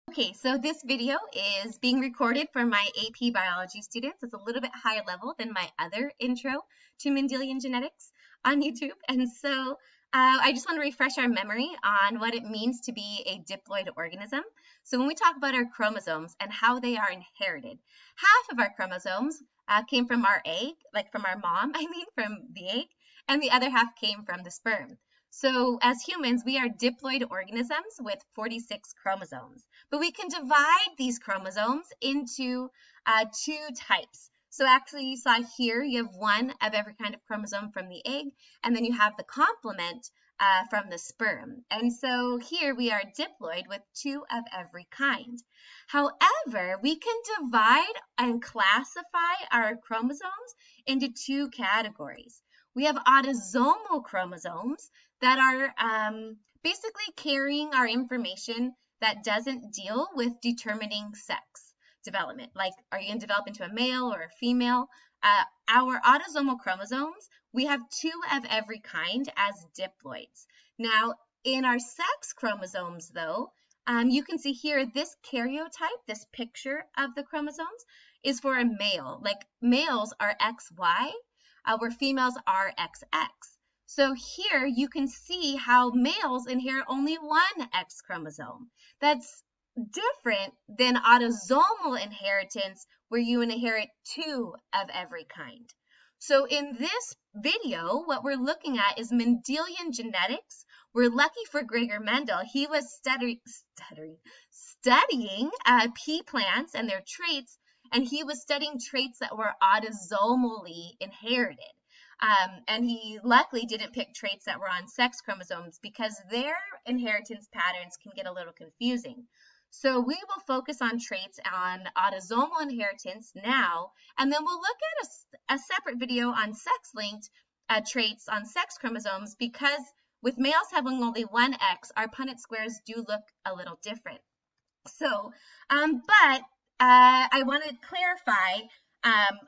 Okay, so this video is being recorded for my AP biology students. It's a little bit higher level than my other intro to Mendelian genetics on YouTube. And so I just want to refresh our memory on what it means to be a diploid organism. So when we talk about our chromosomes and how they are inherited, half of our chromosomes came from our egg, like from our mom, from the egg, and the other half came from the sperm. So as humans, we are diploid organisms with 46 chromosomes, but we can divide these chromosomes into two types. So actually you saw here, you have one of every kind of chromosome from the egg, and then you have the complement from the sperm. And so here we are diploid with two of every kind. However, we can divide and classify our chromosomes into two categories. We have autosomal chromosomes that are basically carrying our information that doesn't deal with determining sex development. Like, are you going to develop into a male or a female? Our autosomal chromosomes, we have two of every kind as diploids. Now, in our sex chromosomes, though, you can see here this karyotype, this picture of the chromosomes, is for a male. Like, males are XY, where females are XX. So here you can see how males inherit only one X chromosome. That's different than autosomal inheritance, where you inherit two of every kind. So in this video, what we're looking at is Mendelian genetics. We're lucky for Gregor Mendel. He was studying pea plants and their traits, and he was studying traits that were autosomally inherited. And he luckily didn't pick traits that were on sex chromosomes because their inheritance patterns can get a little confusing. So we will focus on traits on autosomal inheritance now, and then we'll look at a separate video on sex-linked traits on sex chromosomes, because with males having only one X, our Punnett squares do look a little different. So, I want to clarify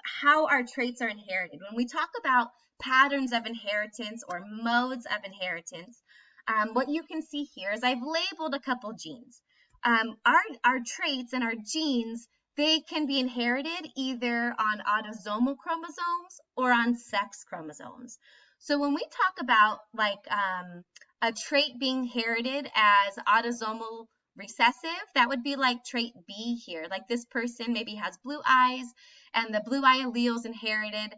how our traits are inherited. When we talk about patterns of inheritance or modes of inheritance, what you can see here is I've labeled a couple genes. Our traits and our genes, they can be inherited either on autosomal chromosomes or on sex chromosomes. So when we talk about a trait being inherited as autosomal recessive, that would be like trait B here. Like this person maybe has blue eyes, and the blue eye alleles inherited,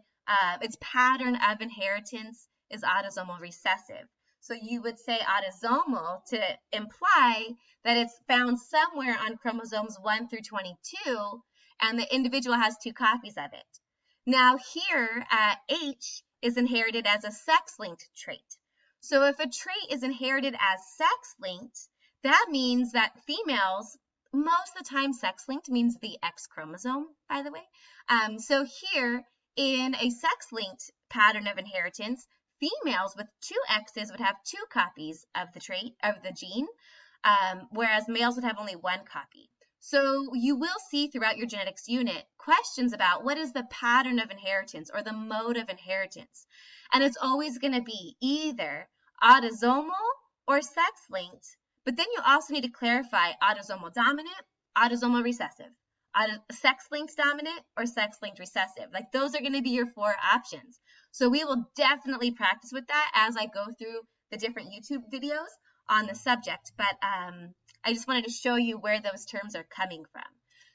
its pattern of inheritance is autosomal recessive. So you would say autosomal to imply that it's found somewhere on chromosomes 1 through 22, and the individual has two copies of it. Now here, H is inherited as a sex-linked trait. So if a trait is inherited as sex-linked, that means that females, most of the time sex-linked means the X chromosome, by the way. So here in a sex-linked pattern of inheritance, females with two X's would have two copies of the trait, of the gene, whereas males would have only one copy. So you will see throughout your genetics unit questions about what is the pattern of inheritance or the mode of inheritance. And it's always going to be either autosomal or sex-linked. But then you also need to clarify autosomal dominant, autosomal recessive, sex-linked dominant, or sex-linked recessive. Like those are going to be your four options. So we will definitely practice with that as I go through the different YouTube videos on the subject. But I just wanted to show you where those terms are coming from.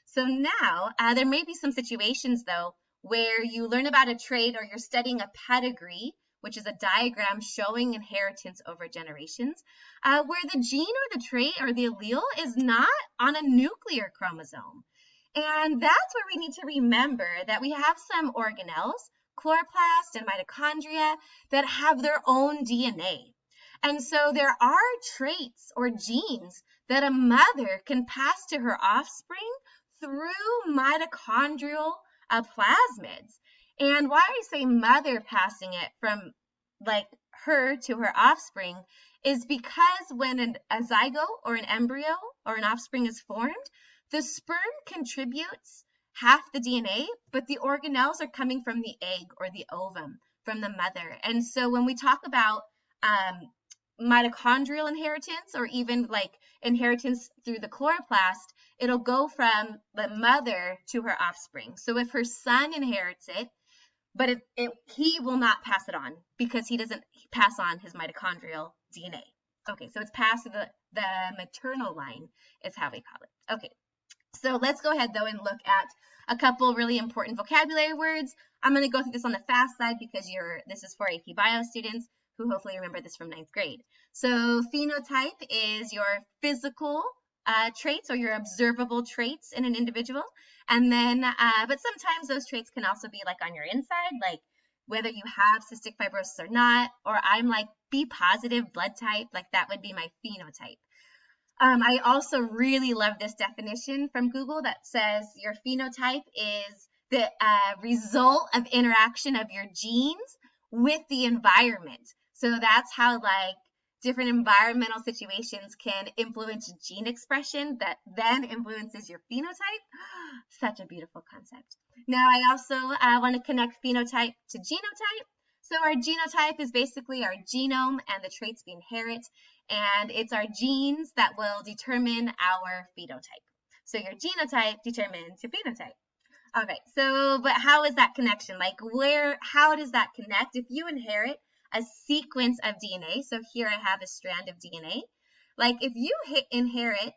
So now there may be some situations though where you learn about a trait or you're studying a pedigree, which is a diagram showing inheritance over generations, where the gene or the trait or the allele is not on a nuclear chromosome. And that's where we need to remember that we have some organelles, chloroplast and mitochondria, that have their own DNA. And so there are traits or genes that a mother can pass to her offspring through mitochondrial plasmids. And why I say mother passing it from like her to her offspring is because when a zygote or an embryo or an offspring is formed, the sperm contributes half the DNA, but the organelles are coming from the egg or the ovum, from the mother. And so when we talk about mitochondrial inheritance or even like inheritance through the chloroplast, it'll go from the mother to her offspring. So if her son inherits it, but he will not pass it on because he doesn't pass on his mitochondrial DNA. Okay, so it's passed to the maternal line is how we call it. Okay, so let's go ahead though and look at a couple really important vocabulary words. I'm going to go through this on the fast side because this is for AP Bio students who hopefully remember this from 9th grade. So phenotype is your physical traits or your observable traits in an individual. And then, but sometimes those traits can also be like on your inside, like whether you have cystic fibrosis or not, or I'm like B positive blood type, like that would be my phenotype. I also really love this definition from Google that says your phenotype is the result of interaction of your genes with the environment. So that's how like different environmental situations can influence gene expression that then influences your phenotype. Such a beautiful concept. Now I also want to connect phenotype to genotype. So our genotype is basically our genome and the traits we inherit, and it's our genes that will determine our phenotype. So your genotype determines your phenotype. All right, so but how is that connection? Like how does that connect? If you inherit a sequence of DNA, so here I have a strand of DNA, like if you inherit,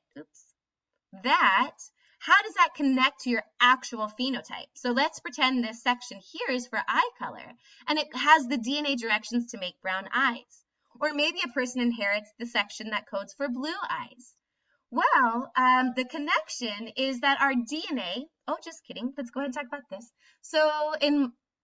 that, how does that connect to your actual phenotype? So let's pretend this section here is for eye color, and it has the DNA directions to make brown eyes. Or maybe a person inherits the section that codes for blue eyes. Well, the connection is that our DNA, oh, just kidding, let's go ahead and talk about this. So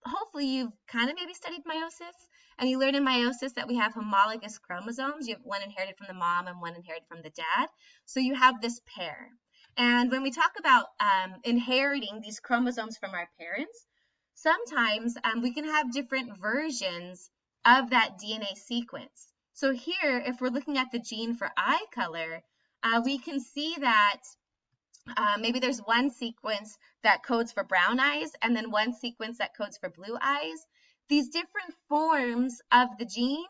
hopefully you've kind of maybe studied meiosis, and you learned in meiosis that we have homologous chromosomes. You have one inherited from the mom and one inherited from the dad. So you have this pair. And when we talk about inheriting these chromosomes from our parents, sometimes we can have different versions of that DNA sequence. So here, if we're looking at the gene for eye color, we can see that maybe there's one sequence that codes for brown eyes and then one sequence that codes for blue eyes. These different forms of the gene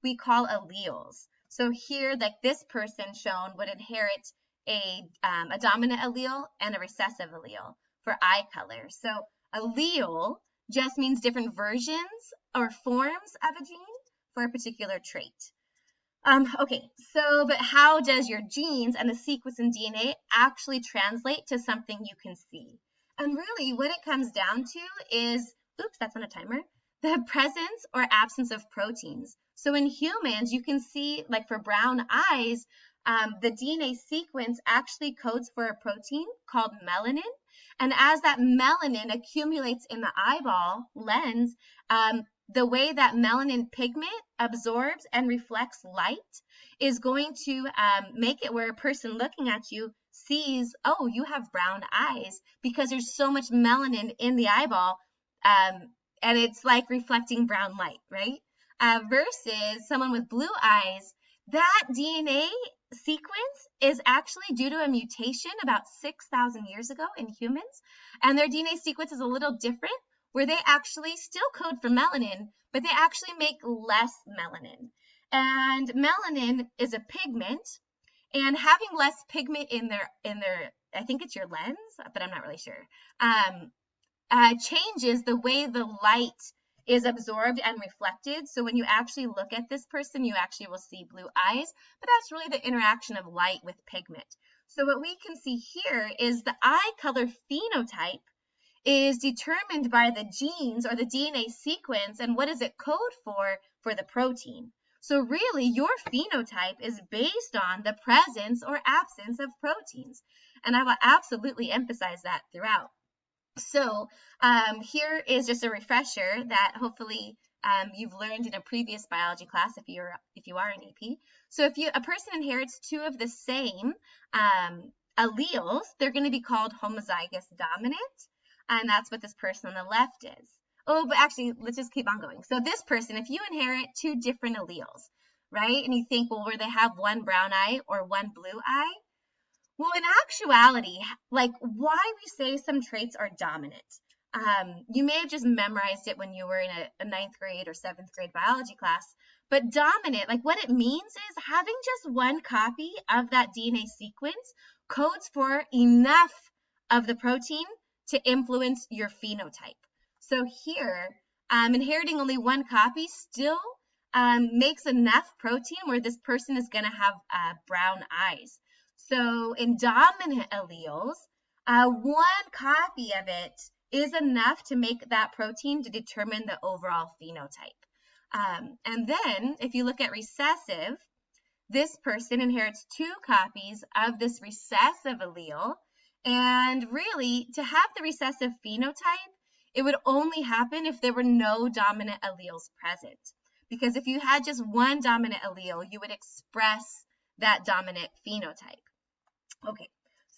we call alleles. So here, like this person shown would inherit a dominant allele and a recessive allele for eye color. So allele just means different versions or forms of a gene for a particular trait. Okay, so but how does your genes and the sequence in DNA actually translate to something you can see? And really what it comes down to is, oops, that's on a timer, the presence or absence of proteins. So in humans, you can see, like for brown eyes, the DNA sequence actually codes for a protein called melanin. And as that melanin accumulates in the eyeball lens, the way that melanin pigment absorbs and reflects light is going to make it where a person looking at you sees, oh, you have brown eyes, because there's so much melanin in the eyeball, and it's like reflecting brown light, right? Versus someone with blue eyes, that DNA sequence is actually due to a mutation about 6,000 years ago in humans, and their DNA sequence is a little different, where they actually still code for melanin, but they actually make less melanin. And melanin is a pigment, and having less pigment in their I think it's your lens, but I'm not really sure, changes the way the light is absorbed and reflected. So when you actually look at this person, you actually will see blue eyes, but that's really the interaction of light with pigment. So what we can see here is the eye color phenotype is determined by the genes or the DNA sequence and what does it code for the protein. So really your phenotype is based on the presence or absence of proteins. And I will absolutely emphasize that throughout. So here is just a refresher that hopefully you've learned in a previous biology class if you are an AP. So if a person inherits two of the same alleles, they're going to be called homozygous dominant, and that's what this person on the left is. Oh, but actually, let's just keep on going. So this person, if you inherit two different alleles, right, and you think, well, where they have one brown eye or one blue eye? Well, in actuality, like why we say some traits are dominant. You may have just memorized it when you were in a 9th grade or 7th grade biology class, But dominant, like what it means is having just one copy of that DNA sequence codes for enough of the protein to influence your phenotype. So here, inheriting only one copy still makes enough protein where this person is going to have brown eyes. So in dominant alleles, one copy of it is enough to make that protein to determine the overall phenotype. And then if you look at recessive, this person inherits two copies of this recessive allele. And really, to have the recessive phenotype, it would only happen if there were no dominant alleles present. Because if you had just one dominant allele, you would express that dominant phenotype. Okay,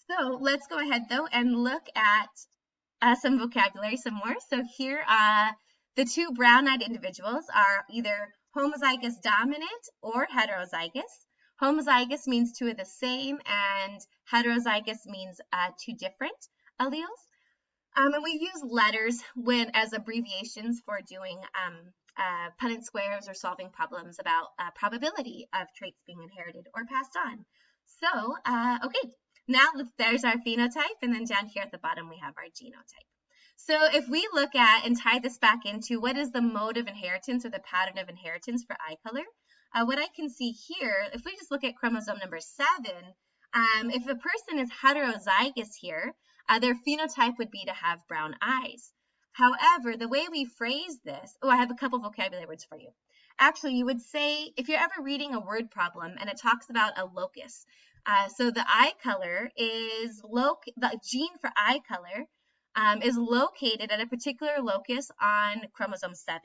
so let's go ahead though and look at some vocabulary some more. So here, the two brown-eyed individuals are either homozygous dominant or heterozygous. Homozygous means two of the same, and heterozygous means two different alleles. And we use letters as abbreviations for doing Punnett squares or solving problems about probability of traits being inherited or passed on. So, okay, now there's our phenotype, and then down here at the bottom we have our genotype. So if we look at and tie this back into what is the mode of inheritance or the pattern of inheritance for eye color, what I can see here, if we just look at chromosome number 7, if a person is heterozygous here, their phenotype would be to have brown eyes. However, the way we phrase this, I have a couple vocabulary words for you. Actually, you would say, if you're ever reading a word problem and it talks about a locus, so the eye color is, the gene for eye color is located at a particular locus on chromosome 7.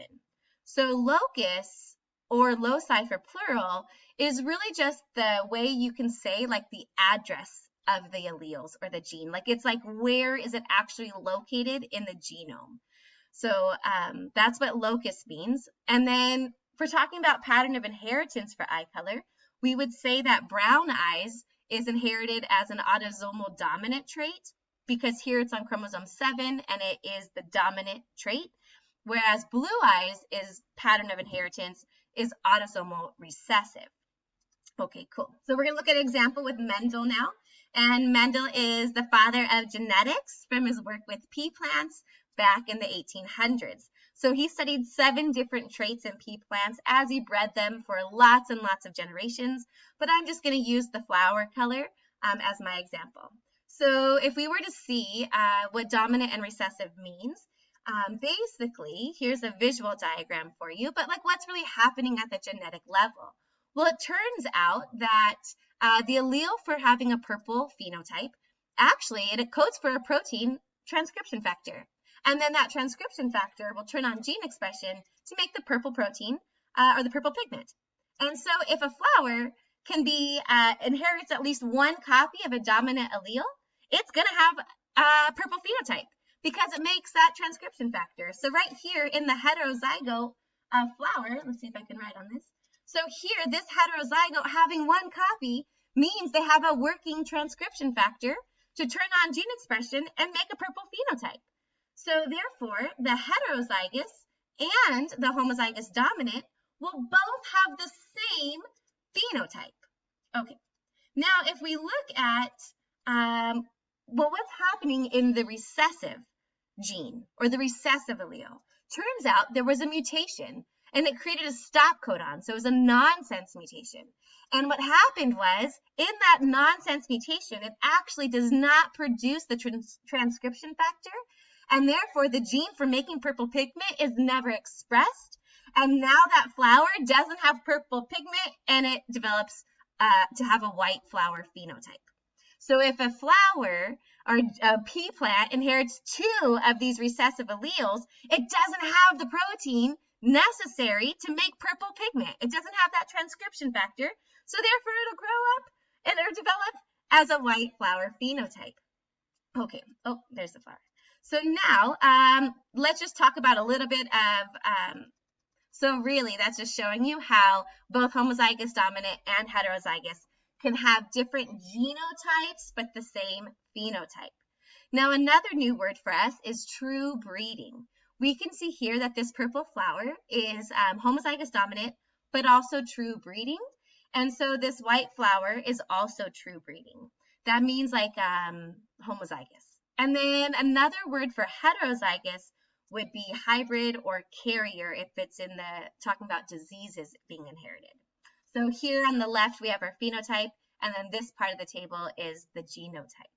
So locus, or loci for plural, is really just the way you can say like the address of the alleles or the gene. Like it's like where is it actually located in the genome. So that's what locus means. And then for talking about pattern of inheritance for eye color, we would say that brown eyes is inherited as an autosomal dominant trait because here it's on chromosome 7 and it is the dominant trait, whereas blue eyes is pattern of inheritance is autosomal recessive. Okay, cool. So we're going to look at an example with Mendel now. And Mendel is the father of genetics from his work with pea plants back in the 1800s. So he studied 7 different traits in pea plants as he bred them for lots and lots of generations. But I'm just going to use the flower color as my example. So if we were to see what dominant and recessive means, basically, here's a visual diagram for you, but like what's really happening at the genetic level? Well, it turns out that the allele for having a purple phenotype, actually, it codes for a protein transcription factor. And then that transcription factor will turn on gene expression to make the purple protein or the purple pigment. And so if a flower can inherits at least one copy of a dominant allele, it's going to have a purple phenotype because it makes that transcription factor. So right here in the heterozygote flower, let's see if I can write on this. So here, this heterozygote having one copy means they have a working transcription factor to turn on gene expression and make a purple phenotype. So therefore, the heterozygous and the homozygous dominant will both have the same phenotype. Okay, now if we look at, what's happening in the recessive gene or the recessive allele? Turns out there was a mutation and it created a stop codon. So it was a nonsense mutation. And what happened was in that nonsense mutation, it actually does not produce the transcription factor. And therefore the gene for making purple pigment is never expressed. And now that flower doesn't have purple pigment and it develops to have a white flower phenotype. So if a flower or a pea plant inherits 2 of these recessive alleles, it doesn't have the protein necessary to make purple pigment. It doesn't have that transcription factor, so therefore it'll grow up and it'll develop as a white flower phenotype. Okay, oh, there's the flower. So now let's just talk about a little bit of, so really that's just showing you how both homozygous dominant and heterozygous can have different genotypes but the same phenotype. Now another new word for us is true breeding. We can see here that this purple flower is homozygous dominant but also true breeding. And so this white flower is also true breeding. That means like homozygous. And then another word for heterozygous would be hybrid or carrier if it's in the talking about diseases being inherited. So here on the left we have our phenotype, and then this part of the table is the genotype.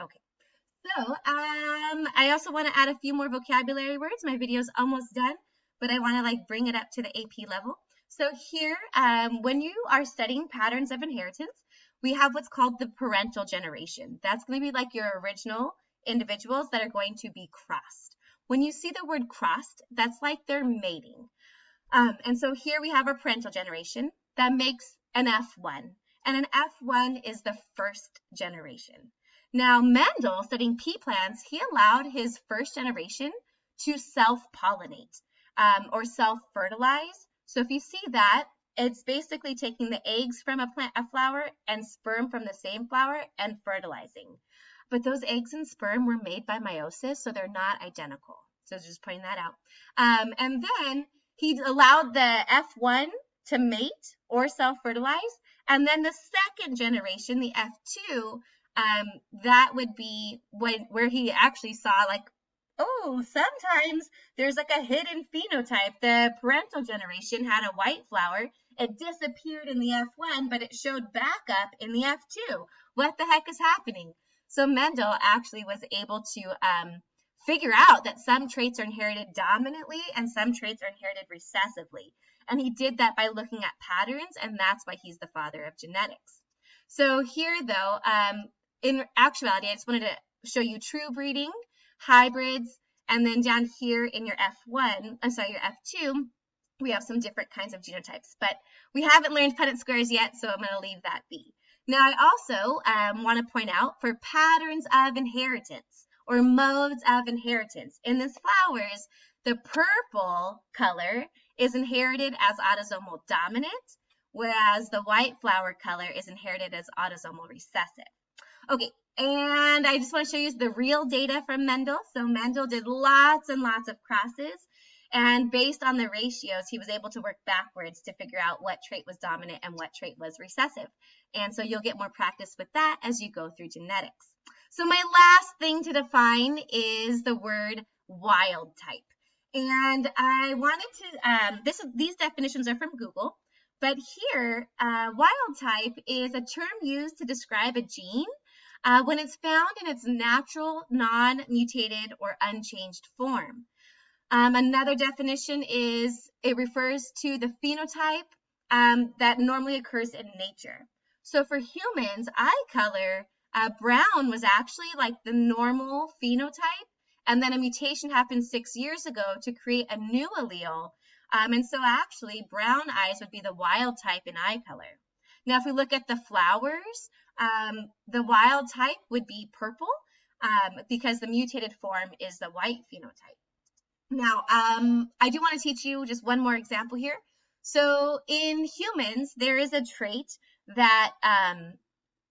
Okay. So I also want to add a few more vocabulary words. My video is almost done, but I want to like bring it up to the AP level. So here, when you are studying patterns of inheritance, we have what's called the parental generation. That's going to be like your original individuals that are going to be crossed. When you see the word crossed, that's like they're mating. And so here we have our parental generation that makes an F1. And an F1 is the first generation. Now, Mendel, studying pea plants, he allowed his first generation to self-pollinate or self-fertilize. So if you see that, it's basically taking the eggs from a flower and sperm from the same flower and fertilizing. But those eggs and sperm were made by meiosis, so they're not identical. So just pointing that out. And then he allowed the F1 to mate or self-fertilize. And then the second generation, the F2, that would be where he actually saw like, oh, sometimes there's like a hidden phenotype. The parental generation had a white flower. It disappeared in the F1, but it showed back up in the F2. What the heck is happening? So Mendel actually was able to figure out that some traits are inherited dominantly and some traits are inherited recessively. And he did that by looking at patterns, and that's why he's the father of genetics. So here, though, in actuality, I just wanted to show you true breeding, hybrids, and then down here in your F1, your F2, we have some different kinds of genotypes. But we haven't learned Punnett squares yet, so I'm going to leave that be. Now, I also want to point out for patterns of inheritance or modes of inheritance. In this flowers, the purple color is inherited as autosomal dominant, whereas the white flower color is inherited as autosomal recessive. Okay, and I just want to show you the real data from Mendel. So Mendel did lots and lots of crosses, and based on the ratios, he was able to work backwards to figure out what trait was dominant and what trait was recessive. And so you'll get more practice with that as you go through genetics. So my last thing to define is the word wild type. And I wanted to, these definitions are from Google, but here, wild type is a term used to describe a gene when it's found in its natural, non-mutated, or unchanged form. Another definition is it refers to the phenotype that normally occurs in nature. So for humans, eye color, brown was actually like the normal phenotype, and then a mutation happened 6 years ago to create a new allele. And so actually brown eyes would be the wild type in eye color. Now, if we look at the flowers, the wild type would be purple because the mutated form is the white phenotype. Now, I do want to teach you just one more example here. So in humans, there is a trait that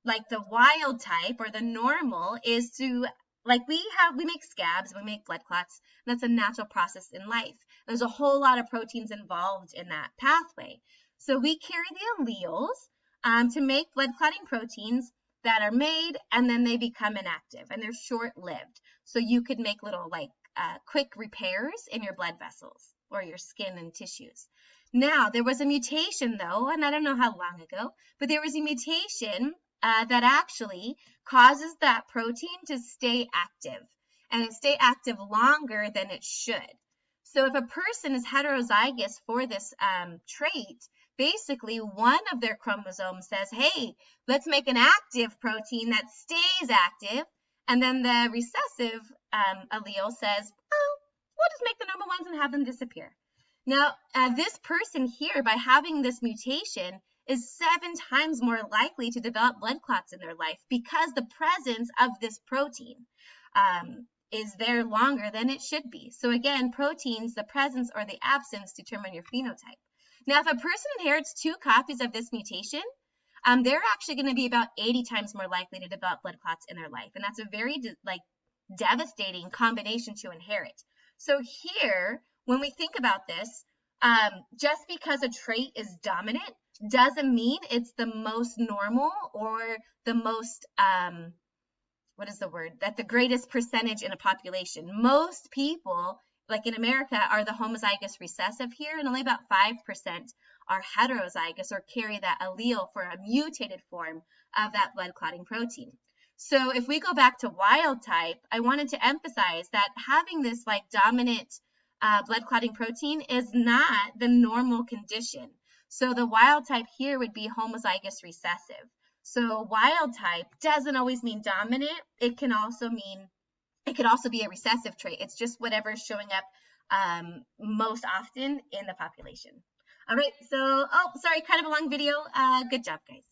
like the wild type or the normal is to, like we make scabs, we make blood clots, and that's a natural process in life. There's a whole lot of proteins involved in that pathway. So we carry the alleles to make blood clotting proteins that are made, and then they become inactive, and they're short-lived. So you could make little like quick repairs in your blood vessels or your skin and tissues. Now, there was a mutation though, and I don't know how long ago, but there was a mutation that actually causes that protein to stay active, and it stay active longer than it should. So if a person is heterozygous for this trait, basically one of their chromosomes says, hey, let's make an active protein that stays active, and then the recessive allele says, oh, we'll just make the normal ones and have them disappear. Now, this person here, by having this mutation, is 7 times more likely to develop blood clots in their life because the presence of this protein is there longer than it should be. So again, proteins, the presence or the absence determine your phenotype. Now, if a person inherits 2 copies of this mutation, they're actually going to be about 80 times more likely to develop blood clots in their life. And that's a very devastating combination to inherit. So here, when we think about this, Just because a trait is dominant doesn't mean it's the most normal or the most, what is the word? That the greatest percentage in a population. Most people, like in America, are the homozygous recessive here, and only about 5% are heterozygous or carry that allele for a mutated form of that blood clotting protein. So if we go back to wild type, I wanted to emphasize that having this like dominant blood clotting protein is not the normal condition. So the wild type here would be homozygous recessive. So wild type doesn't always mean dominant. It can also mean, it could also be a recessive trait. It's just whatever is showing up most often in the population. All right, so, oh, sorry, kind of a long video. Good job, guys.